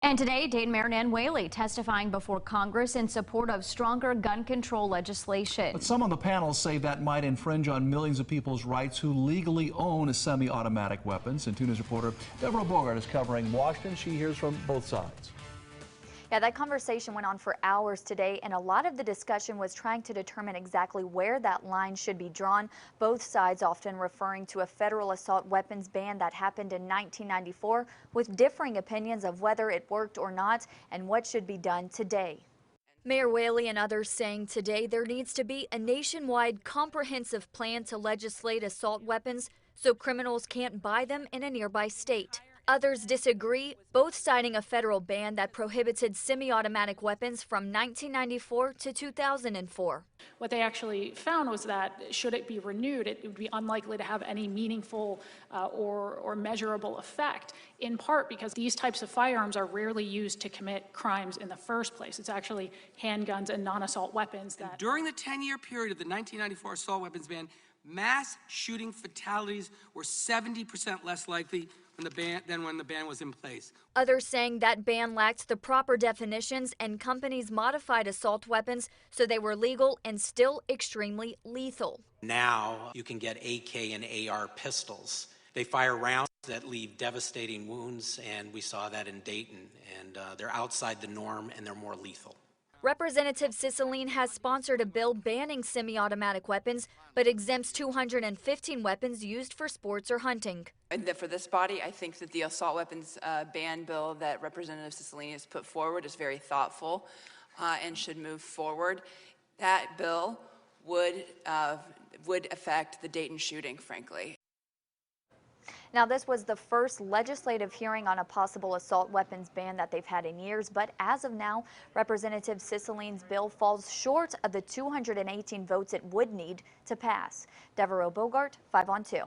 And today, Dayton Mayor Nan Whaley testifying before Congress in support of stronger gun control legislation. But some on the panel say that might infringe on millions of people's rights who legally own semi-automatic weapons. And 2 News reporter Deborah Bogart is covering Washington. She hears from both sides. Yeah, that conversation went on for hours today, and a lot of the discussion was trying to determine exactly where that line should be drawn. Both sides often referring to a federal assault weapons ban that happened in 1994, with differing opinions of whether it worked or not and what should be done today. Mayor Whaley and others saying today there needs to be a nationwide comprehensive plan to legislate assault weapons so criminals can't buy them in a nearby state. Others disagree, both citing a federal ban that prohibited semi-automatic weapons from 1994 to 2004. What they actually found was that should it be renewed, it would be unlikely to have any meaningful or measurable effect, in part because these types of firearms are rarely used to commit crimes in the first place. It's actually handguns and non-assault weapons. During the 10-year period of the 1994 assault weapons ban, mass shooting fatalities were 70% less likely than when the ban was in place. Others saying that ban lacked the proper definitions and companies modified assault weapons so they were legal and still extremely lethal. Now you can get AK and AR pistols. They fire rounds that leave devastating wounds, and we saw that in Dayton, and they're outside the norm and they're more lethal. Representative Cicilline has sponsored a bill banning semi-automatic weapons, but exempts 215 weapons used for sports or hunting. And for this body, I think that the assault weapons ban bill that Representative Cicilline has put forward is very thoughtful and should move forward. That bill would affect the Dayton shooting, frankly. Now, this was the first legislative hearing on a possible assault weapons ban that they've had in years, but as of now, Representative Cicilline's bill falls short of the 218 votes it would need to pass. Deborah Bogart, 5 on 2.